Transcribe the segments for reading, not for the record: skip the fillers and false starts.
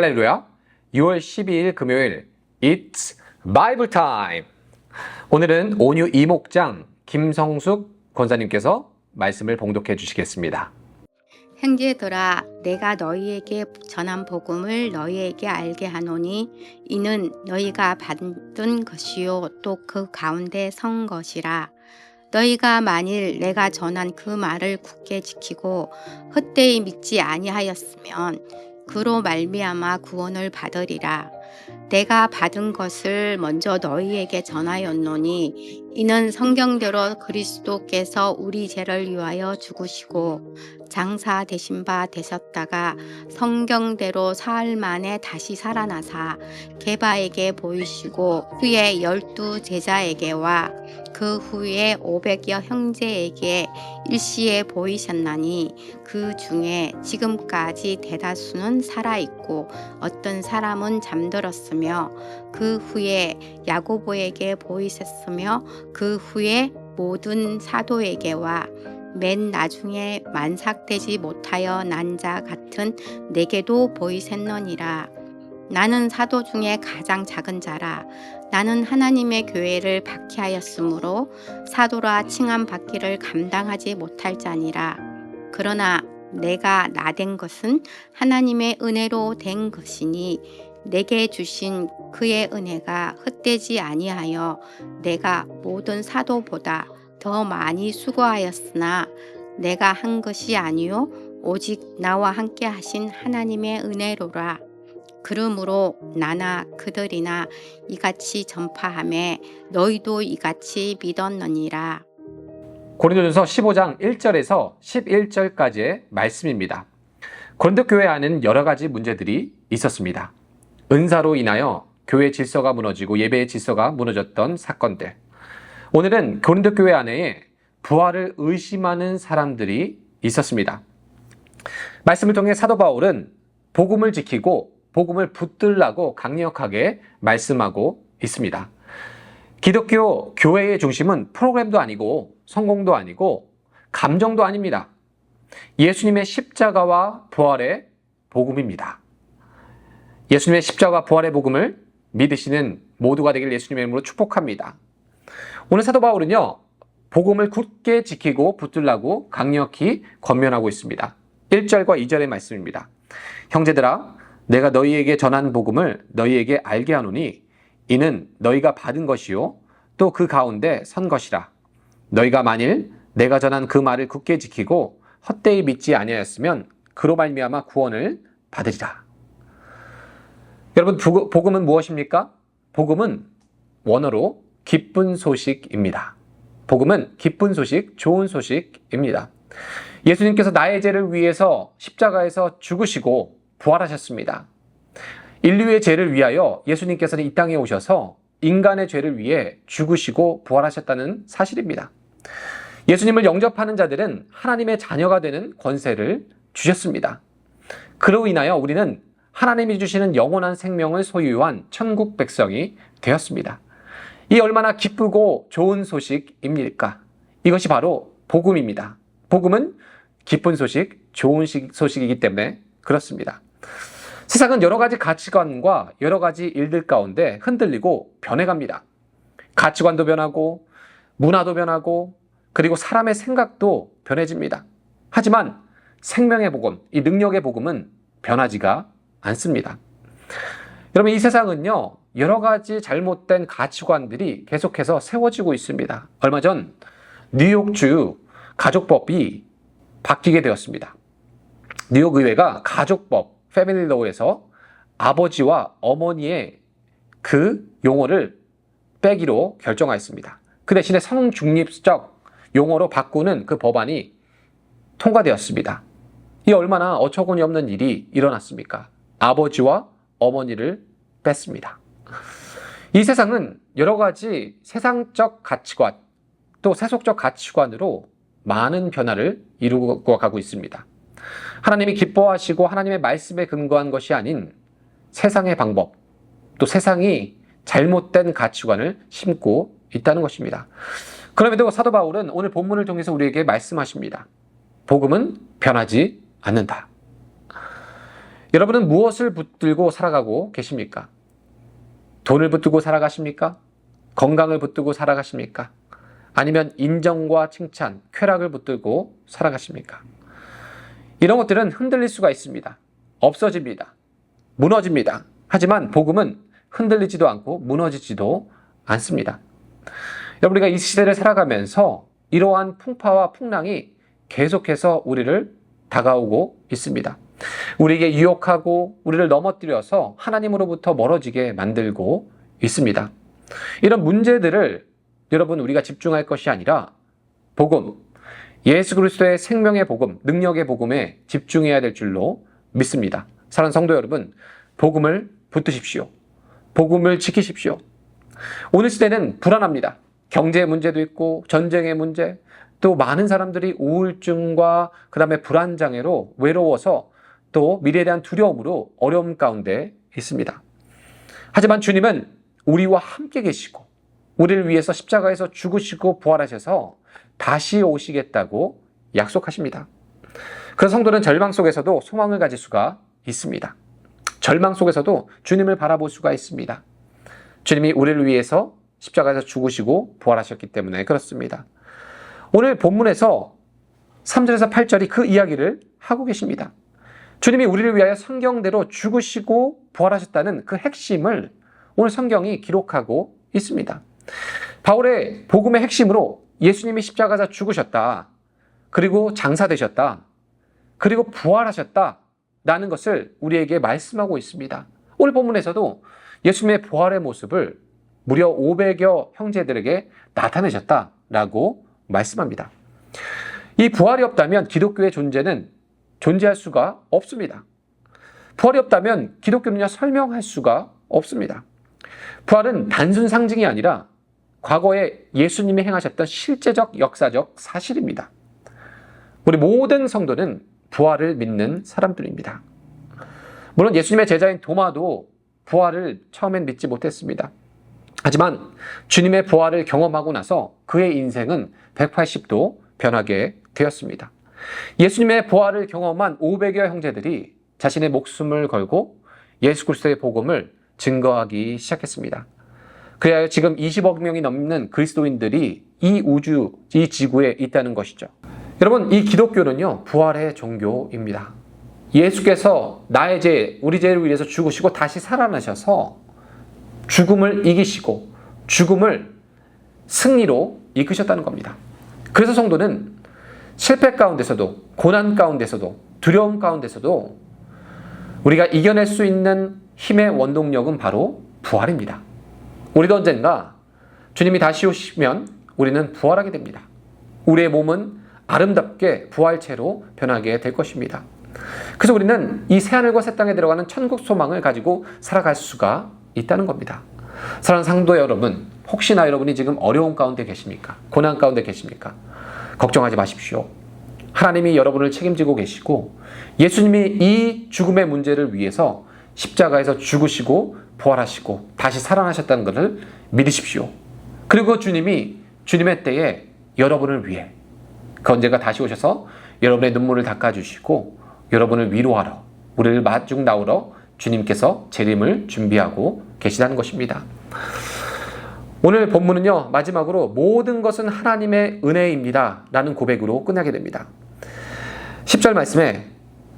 할렐루야. 6월 12일 금요일 It's Bible Time. 오늘은 온유 이목장 김성숙 권사님께서 말씀을 봉독해 주시겠습니다. 형제들아, 내가 너희에게 전한 복음을 너희에게 알게 하노니 이는 너희가 받은 것이요 또 그 가운데 선 것이라. 너희가 만일 내가 전한 그 말을 굳게 지키고 헛되이 믿지 아니하였으면 그로 말미암아 구원을 받으리라. 내가 받은 것을 먼저 너희에게 전하였노니 이는 성경대로 그리스도께서 우리 죄를 위하여 죽으시고 장사 되신 바 되셨다가 성경대로 사흘 만에 다시 살아나사 게바에게 보이시고 후에 12 제자에게와 그 후에 500여 형제에게 일시에 보이셨나니 그 중에 지금까지 대다수는 살아있고 어떤 사람은 잠들었으며 그 후에 야고보에게 보이셨으며 그 후에 모든 사도에게와 맨 나중에 만삭되지 못하여 난 자 같은 내게도 보이셨느니라. 나는 사도 중에 가장 작은 자라. 나는 하나님의 교회를 박해하였으므로 사도라 칭함 받기를 감당하지 못할 자니라. 그러나 내가 나된 것은 하나님의 은혜로 된 것이니 내게 주신 그의 은혜가 헛되지 아니하여 내가 모든 사도보다 더 많이 수고하였으나 내가 한 것이 아니요 오직 나와 함께 하신 하나님의 은혜로라. 그러므로 나나 그들이나 이같이 전파하매 너희도 이같이 믿었느니라. 고린도전서 15장 1절에서 11절까지의 말씀입니다. 고린도 교회 안에는 여러 가지 문제들이 있었습니다. 은사로 인하여 교회 질서가 무너지고 예배의 질서가 무너졌던 사건들. 오늘은 고린도 교회 안에 부활을 의심하는 사람들이 있었습니다. 말씀을 통해 사도 바울은 복음을 지키고 복음을 붙들라고 강력하게 말씀하고 있습니다. 기독교 교회의 중심은 프로그램도 아니고 성공도 아니고 감정도 아닙니다. 예수님의 십자가와 부활의 복음입니다. 예수님의 십자가와 부활의 복음을 믿으시는 모두가 되길 예수님의 이름으로 축복합니다. 오늘 사도 바울은요, 복음을 굳게 지키고 붙들라고 강력히 권면하고 있습니다. 1절과 2절의 말씀입니다. 형제들아, 내가 너희에게 전한 복음을 너희에게 알게 하노니 이는 너희가 받은 것이요 또 그 가운데 선 것이라. 너희가 만일 내가 전한 그 말을 굳게 지키고 헛되이 믿지 아니하였으면 그로 말미암아 구원을 받으리라. 여러분, 복음은 무엇입니까? 복음은 원어로 기쁜 소식입니다. 복음은 기쁜 소식, 좋은 소식입니다. 예수님께서 나의 죄를 위해서 십자가에서 죽으시고 부활하셨습니다. 인류의 죄를 위하여 예수님께서는 이 땅에 오셔서 인간의 죄를 위해 죽으시고 부활하셨다는 사실입니다. 예수님을 영접하는 자들은 하나님의 자녀가 되는 권세를 주셨습니다. 그로 인하여 우리는 하나님이 주시는 영원한 생명을 소유한 천국 백성이 되었습니다. 이 얼마나 기쁘고 좋은 소식입니까? 이것이 바로 복음입니다. 복음은 기쁜 소식, 좋은 소식이기 때문에 그렇습니다. 세상은 여러 가지 가치관과 여러 가지 일들 가운데 흔들리고 변해갑니다. 가치관도 변하고 문화도 변하고 그리고 사람의 생각도 변해집니다. 하지만 생명의 복음, 이 능력의 복음은 변하지가 않습니다. 여러분, 이 세상은요, 여러 가지 잘못된 가치관들이 계속해서 세워지고 있습니다. 얼마 전 뉴욕주 가족법이 바뀌게 되었습니다. 뉴욕 의회가 가족법, 패밀리 로우에서 아버지와 어머니의 그 용어를 빼기로 결정하였습니다. 그 대신에 성중립적 용어로 바꾸는 그 법안이 통과되었습니다. 이 얼마나 어처구니 없는 일이 일어났습니까? 아버지와 어머니를 뺐습니다. 이 세상은 여러 가지 세상적 가치관, 또 세속적 가치관으로 많은 변화를 이루고 가고 있습니다. 하나님이 기뻐하시고 하나님의 말씀에 근거한 것이 아닌 세상의 방법, 또 세상이 잘못된 가치관을 심고 있다는 것입니다. 그럼에도 사도 바울은 오늘 본문을 통해서 우리에게 말씀하십니다. 복음은 변하지 않는다. 여러분은 무엇을 붙들고 살아가고 계십니까? 돈을 붙들고 살아가십니까? 건강을 붙들고 살아가십니까? 아니면 인정과 칭찬, 쾌락을 붙들고 살아가십니까? 이런 것들은 흔들릴 수가 있습니다. 없어집니다. 무너집니다. 하지만 복음은 흔들리지도 않고 무너지지도 않습니다. 여러분, 우리가 이 시대를 살아가면서 이러한 풍파와 풍랑이 계속해서 우리를 다가오고 있습니다. 우리에게 유혹하고 우리를 넘어뜨려서 하나님으로부터 멀어지게 만들고 있습니다. 이런 문제들을 여러분, 우리가 집중할 것이 아니라 복음, 예수 그리스도의 생명의 복음, 능력의 복음에 집중해야 될 줄로 믿습니다. 사랑하는 성도 여러분, 복음을 붙드십시오. 복음을 지키십시오. 오늘 시대는 불안합니다. 경제 문제도 있고 전쟁의 문제, 또 많은 사람들이 우울증과 그 다음에 불안장애로 외로워서 또 미래에 대한 두려움으로 어려움 가운데 있습니다. 하지만 주님은 우리와 함께 계시고 우리를 위해서 십자가에서 죽으시고 부활하셔서 다시 오시겠다고 약속하십니다. 그래서 성도는 절망 속에서도 소망을 가질 수가 있습니다. 절망 속에서도 주님을 바라볼 수가 있습니다. 주님이 우리를 위해서 십자가에서 죽으시고 부활하셨기 때문에 그렇습니다. 오늘 본문에서 3절에서 8절이 그 이야기를 하고 계십니다. 주님이 우리를 위하여 성경대로 죽으시고 부활하셨다는 그 핵심을 오늘 성경이 기록하고 있습니다. 바울의 복음의 핵심으로 예수님이 십자가에서 죽으셨다, 그리고 장사되셨다, 그리고 부활하셨다라는 것을 우리에게 말씀하고 있습니다. 오늘 본문에서도 예수님의 부활의 모습을 무려 500여 형제들에게 나타내셨다라고 말씀합니다. 이 부활이 없다면 기독교의 존재는 존재할 수가 없습니다. 부활이 없다면 기독교는요, 설명할 수가 없습니다. 부활은 단순 상징이 아니라 과거에 예수님이 행하셨던 실제적 역사적 사실입니다. 우리 모든 성도는 부활을 믿는 사람들입니다. 물론 예수님의 제자인 도마도 부활을 처음엔 믿지 못했습니다. 하지만 주님의 부활을 경험하고 나서 그의 인생은 180도 변하게 되었습니다. 예수님의 부활을 경험한 500여 형제들이 자신의 목숨을 걸고 예수 그리스도의 복음을 증거하기 시작했습니다. 그래야 지금 20억 명이 넘는 그리스도인들이 이 우주, 이 지구에 있다는 것이죠. 여러분, 이 기독교는요, 부활의 종교입니다. 예수께서 나의 죄, 우리 죄를 위해서 죽으시고 다시 살아나셔서 죽음을 이기시고 죽음을 승리로 이끄셨다는 겁니다. 그래서 성도는 실패 가운데서도, 고난 가운데서도, 두려움 가운데서도 우리가 이겨낼 수 있는 힘의 원동력은 바로 부활입니다. 우리도 언젠가 주님이 다시 오시면 우리는 부활하게 됩니다. 우리의 몸은 아름답게 부활체로 변하게 될 것입니다. 그래서 우리는 이 새하늘과 새 땅에 들어가는 천국 소망을 가지고 살아갈 수가 있다는 겁니다. 사랑하는 성도 여러분, 혹시나 여러분이 지금 어려움 가운데 계십니까? 고난 가운데 계십니까? 걱정하지 마십시오. 하나님이 여러분을 책임지고 계시고 예수님이 이 죽음의 문제를 위해서 십자가에서 죽으시고 부활하시고 다시 살아나셨다는 것을 믿으십시오. 그리고 주님이 주님의 때에 여러분을 위해 그 언젠가 다시 오셔서 여러분의 눈물을 닦아주시고 여러분을 위로하러, 우리를 마중 나오러 주님께서 재림을 준비하고 계시다는 것입니다. 오늘 본문은요, 마지막으로 모든 것은 하나님의 은혜입니다 라는 고백으로 끝나게 됩니다. 10절 말씀에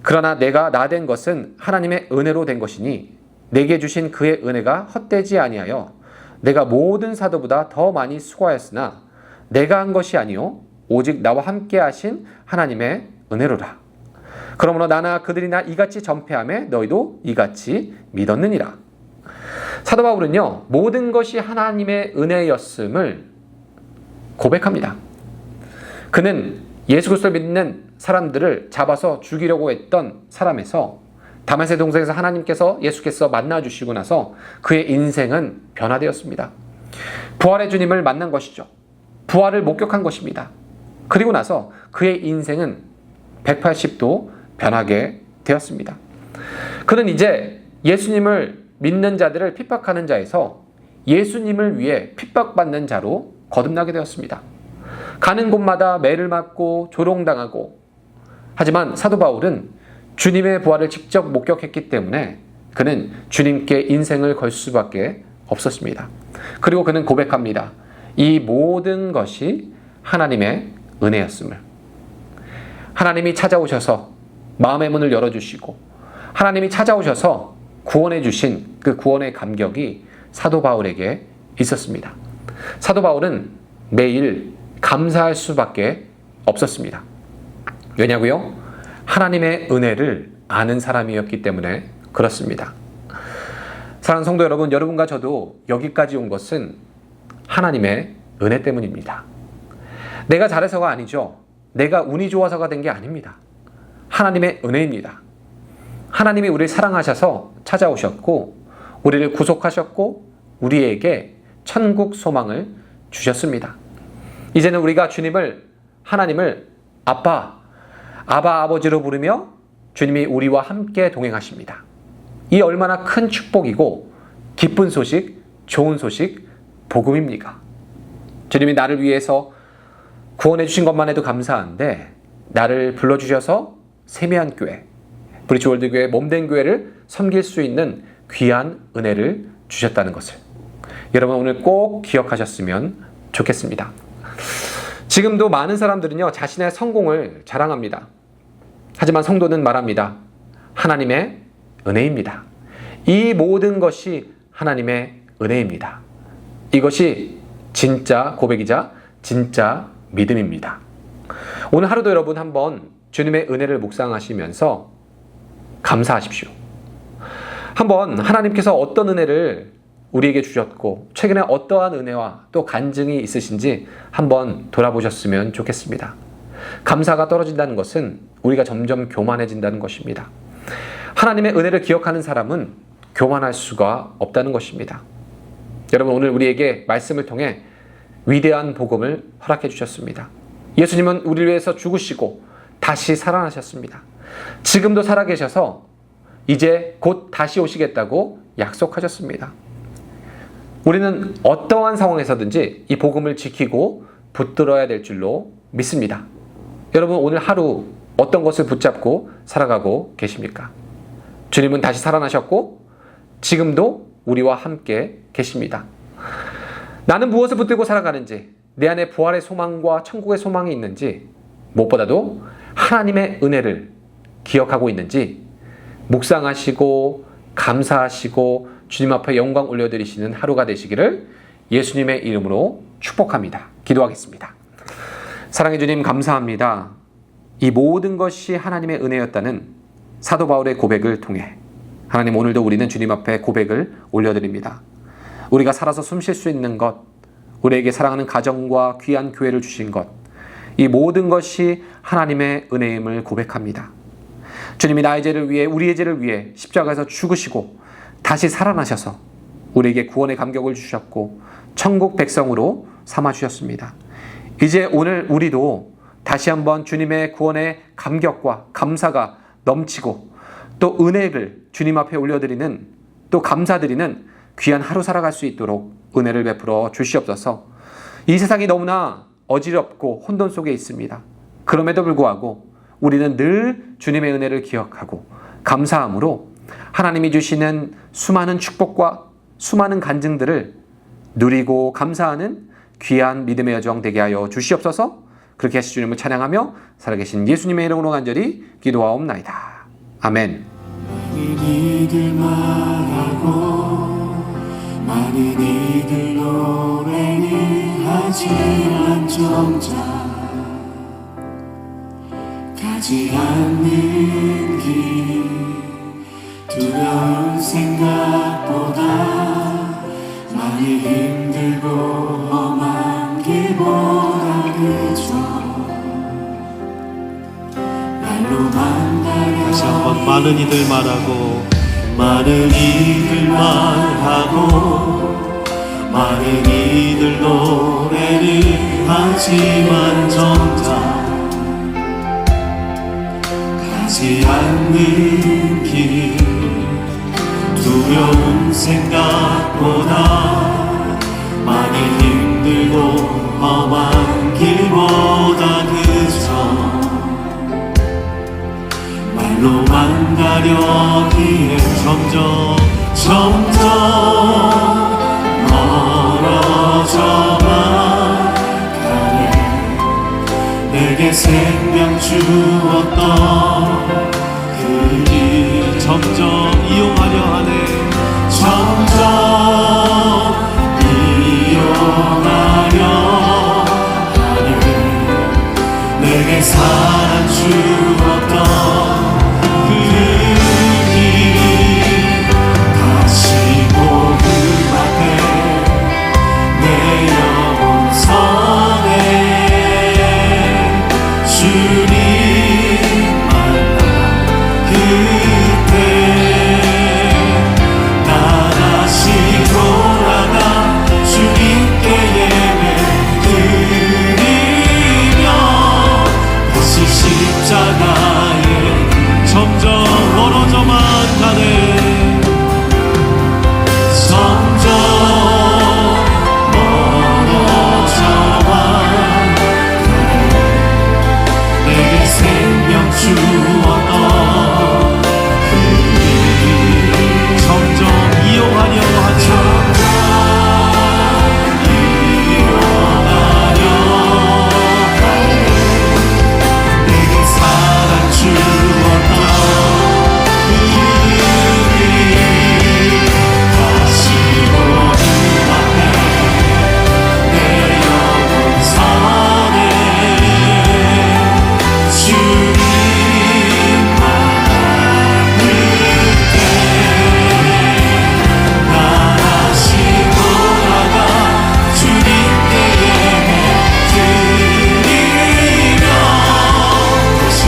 그러나 내가 나 된 것은 하나님의 은혜로 된 것이니 내게 주신 그의 은혜가 헛되지 아니하여 내가 모든 사도보다 더 많이 수고하였으나 내가 한 것이 아니요 오직 나와 함께 하신 하나님의 은혜로라. 그러므로 나나 그들이나 이같이 전폐하며 너희도 이같이 믿었느니라. 사도 바울은요, 모든 것이 하나님의 은혜였음을 고백합니다. 그는 예수 그리스도를 믿는 사람들을 잡아서 죽이려고 했던 사람에서 다마스의 동산에서 하나님께서, 예수께서 만나주시고 나서 그의 인생은 변화되었습니다. 부활의 주님을 만난 것이죠. 부활을 목격한 것입니다. 그리고 나서 그의 인생은 180도 변하게 되었습니다. 그는 이제 예수님을 믿는 자들을 핍박하는 자에서 예수님을 위해 핍박받는 자로 거듭나게 되었습니다. 가는 곳마다 매를 맞고 조롱당하고, 하지만 사도 바울은 주님의 부활을 직접 목격했기 때문에 그는 주님께 인생을 걸 수밖에 없었습니다. 그리고 그는 고백합니다. 이 모든 것이 하나님의 은혜였음을. 하나님이 찾아오셔서 마음의 문을 열어주시고 하나님이 찾아오셔서 구원해 주신 그 구원의 감격이 사도 바울에게 있었습니다. 사도 바울은 매일 감사할 수밖에 없었습니다. 왜냐고요? 하나님의 은혜를 아는 사람이었기 때문에 그렇습니다. 사랑하는 성도 여러분, 여러분과 저도 여기까지 온 것은 하나님의 은혜 때문입니다. 내가 잘해서가 아니죠. 내가 운이 좋아서가 된 게 아닙니다. 하나님의 은혜입니다. 하나님이 우리를 사랑하셔서 찾아오셨고 우리를 구속하셨고 우리에게 천국 소망을 주셨습니다. 이제는 우리가 하나님을 아빠, 아버지로 부르며 주님이 우리와 함께 동행하십니다. 이 얼마나 큰 축복이고 기쁜 소식, 좋은 소식, 복음입니까? 주님이 나를 위해서 구원해 주신 것만 해도 감사한데 나를 불러주셔서 세미한 교회, 브리치월드 교회 몸된 교회를 섬길 수 있는 귀한 은혜를 주셨다는 것을 여러분 오늘 꼭 기억하셨으면 좋겠습니다. 지금도 많은 사람들은요 자신의 성공을 자랑합니다. 하지만 성도는 말합니다. 하나님의 은혜입니다. 이 모든 것이 하나님의 은혜입니다. 이것이 진짜 고백이자 진짜 믿음입니다. 오늘 하루도 여러분 한번 주님의 은혜를 묵상하시면서 감사하십시오. 한번 하나님께서 어떤 은혜를 우리에게 주셨고 최근에 어떠한 은혜와 또 간증이 있으신지 한번 돌아보셨으면 좋겠습니다. 감사가 떨어진다는 것은 우리가 점점 교만해진다는 것입니다. 하나님의 은혜를 기억하는 사람은 교만할 수가 없다는 것입니다. 여러분 오늘 우리에게 말씀을 통해 위대한 복음을 허락해 주셨습니다. 예수님은 우리를 위해서 죽으시고 다시 살아나셨습니다. 지금도 살아계셔서 이제 곧 다시 오시겠다고 약속하셨습니다. 우리는 어떠한 상황에서든지 이 복음을 지키고 붙들어야 될 줄로 믿습니다. 여러분 오늘 하루 어떤 것을 붙잡고 살아가고 계십니까? 주님은 다시 살아나셨고 지금도 우리와 함께 계십니다. 나는 무엇을 붙들고 살아가는지, 내 안에 부활의 소망과 천국의 소망이 있는지, 무엇보다도 하나님의 은혜를 기억하고 있는지 묵상하시고 감사하시고 주님 앞에 영광 올려드리시는 하루가 되시기를 예수님의 이름으로 축복합니다. 기도하겠습니다. 사랑해 주님 감사합니다. 이 모든 것이 하나님의 은혜였다는 사도 바울의 고백을 통해 하나님 오늘도 우리는 주님 앞에 고백을 올려드립니다. 우리가 살아서 숨 쉴 수 있는 것, 우리에게 사랑하는 가정과 귀한 교회를 주신 것, 이 모든 것이 하나님의 은혜임을 고백합니다. 주님이 나의 죄를 위해 우리의 죄를 위해 십자가에서 죽으시고 다시 살아나셔서 우리에게 구원의 감격을 주셨고 천국 백성으로 삼아주셨습니다. 이제 오늘 우리도 다시 한번 주님의 구원의 감격과 감사가 넘치고 또 은혜를 주님 앞에 올려드리는 또 감사드리는 귀한 하루 살아갈 수 있도록 은혜를 베풀어 주시옵소서. 이 세상이 너무나 어지럽고 혼돈 속에 있습니다. 그럼에도 불구하고 우리는 늘 주님의 은혜를 기억하고 감사함으로 하나님이 주시는 수많은 축복과 수많은 간증들을 누리고 감사하는 귀한 믿음의 여정 되게 하여 주시옵소서. 그렇게 하시 주님을 찬양하며 살아계신 예수님의 이름으로 간절히 기도하옵나이다. 아멘. 많은 이들 말하고 많은 이들 노래는 하지만 정작 가지 않는 길 두려운 생각보다 많이 힘들고 험한 길보다 그저 말로만 다시 한번 많은 이들 말하고 많은 이들 말하고 많은 이들 노래를 하지만 정작 가지 않는 길 두려운 생각보다 많이 힘들고 험한 길보다 그저 말로만 이용하려기에 점점 멀어져만 가네. 내게 생명 주었던 그 길 점점 이용하려 하네. 점점 이용하려 하네. 내게 사랑 주었던 그 길 다시 복음 앞에 내 영혼 선에 주님 만나 그때 나 다시 돌아가 주님께 예배 드리며 다시 십자가에 점점 멀어져만 가네. 점점 멀어져만 내게 생명 주었던 점점 이용하려 하죠. 내게 사랑 주었던 그 길 다시 보는 앞에 내 영혼 선에 주님 만나 그때 나 다시 돌아가 주님께 예배 드리며 다시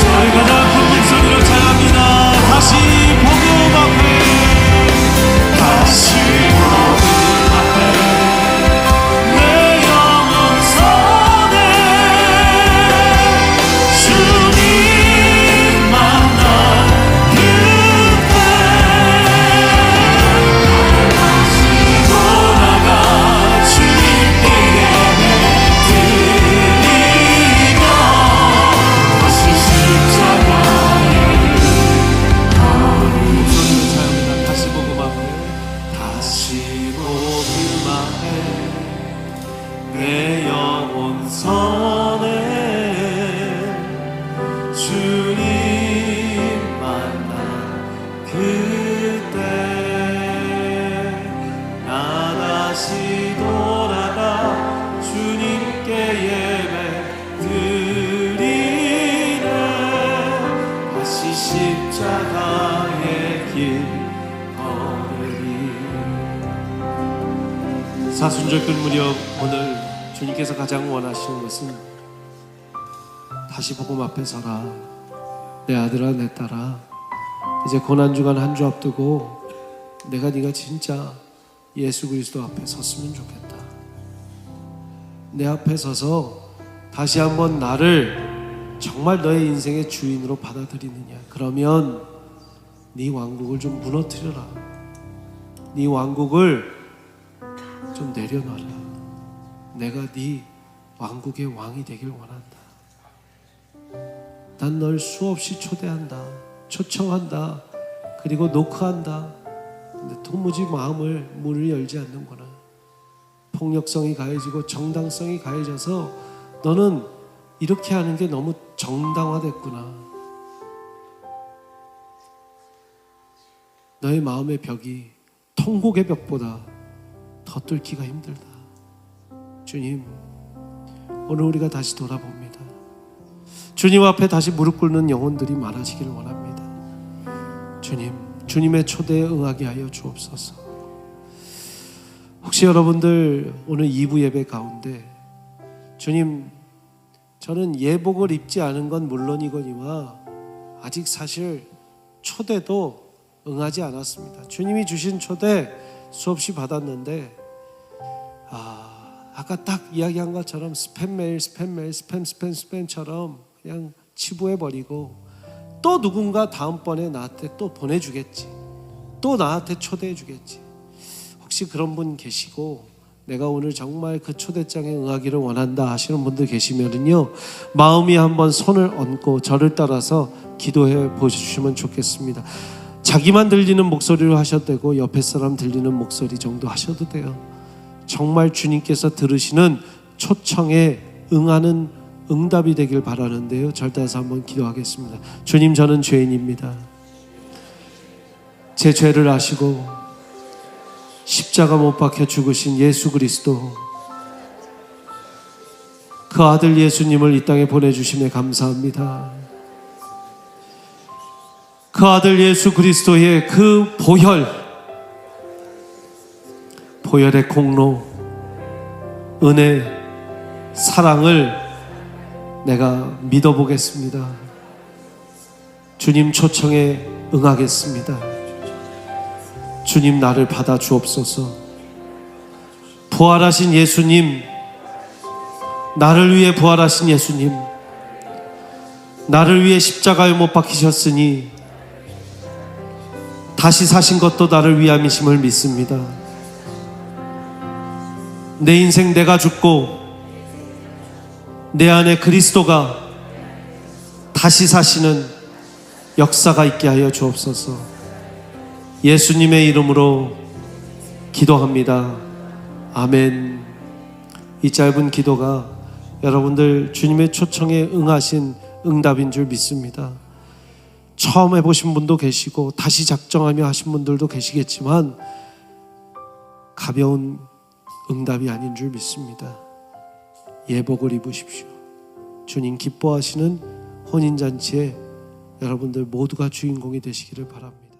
저희가 다 큰 십자가에 목소리로 찬양합니다. 다시 복음 앞에 다시 복음 앞에 내 영혼 선에 주님 만나 그때 다시 돌아가 주님께 예배 드리며 다시 십자가에 목소리로 찬양합니다. 다시 복음 앞에 다시 복음 앞에 내 영혼 선에 주님 만나 그때 나 다시 돌아가 주님께 예배 드리네 다시 십자가의 길 걸으리. 사순절 끝무렵 오늘 주님께서 가장 원하시는 것은 다시 복음 앞에 서라. 내 아들아 내 딸아, 이제 고난주간 한 주 앞두고 내가 네가 진짜 예수 그리스도 앞에 섰으면 좋겠다. 내 앞에 서서 다시 한번 나를 정말 너의 인생의 주인으로 받아들이느냐. 그러면 네 왕국을 좀 무너뜨려라. 네 왕국을 좀 내려놔라. 내가 네 왕국의 왕이 되길 원한다. 난 널 수없이 초대한다. 초청한다. 그리고 노크한다. 근데 도무지 문을 열지 않는구나. 폭력성이 가해지고 정당성이 가해져서 너는 이렇게 하는 게 너무 정당화됐구나. 너의 마음의 벽이 통곡의 벽보다 더 뚫기가 힘들다. 주님, 오늘 우리가 다시 돌아봅니다. 주님 앞에 다시 무릎 꿇는 영혼들이 많아지길 원합니다. 주님, 주님의 초대에 응하게 하여 주옵소서. 혹시 여러분들 오늘 2부 예배 가운데 주님, 저는 예복을 입지 않은 건 물론이거니와 아직 사실 초대도 응하지 않았습니다. 주님이 주신 초대 수없이 받았는데 아까 딱 이야기한 것처럼 스팸처럼 그냥 치부해버리고 또 누군가 다음번에 나한테 또 보내주겠지, 또 나한테 초대해주겠지. 혹시 그런 분 계시고 내가 오늘 정말 그 초대장에 응하기를 원한다 하시는 분들 계시면은요, 마음이 한번 손을 얹고 저를 따라서 기도해 보시면 좋겠습니다. 자기만 들리는 목소리로 하셔도 되고 옆에 사람 들리는 목소리 정도 하셔도 돼요. 정말 주님께서 들으시는 초청에 응하는 응답이 되길 바라는데요. 절 따라서 한번 기도하겠습니다. 주님, 저는 죄인입니다. 제 죄를 아시고 십자가 못 박혀 죽으신 예수 그리스도, 그 아들 예수님을 이 땅에 보내주심에 감사합니다. 그 아들 예수 그리스도의 그 보혈의 공로, 은혜, 사랑을 내가 믿어보겠습니다. 주님 초청에 응하겠습니다. 주님, 나를 받아 주옵소서. 부활하신 예수님, 나를 위해 부활하신 예수님, 나를 위해 십자가에 못 박히셨으니 다시 사신 것도 나를 위함이심을 믿습니다. 내 인생 내가 죽고 내 안에 그리스도가 다시 사시는 역사가 있게 하여 주옵소서. 예수님의 이름으로 기도합니다. 아멘. 이 짧은 기도가 여러분들 주님의 초청에 응하신 응답인 줄 믿습니다. 처음 해보신 분도 계시고 다시 작정하며 하신 분들도 계시겠지만 가벼운 응답이 아닌 줄 믿습니다. 예복을 입으십시오. 주님 기뻐하시는 혼인잔치에 여러분들 모두가 주인공이 되시기를 바랍니다.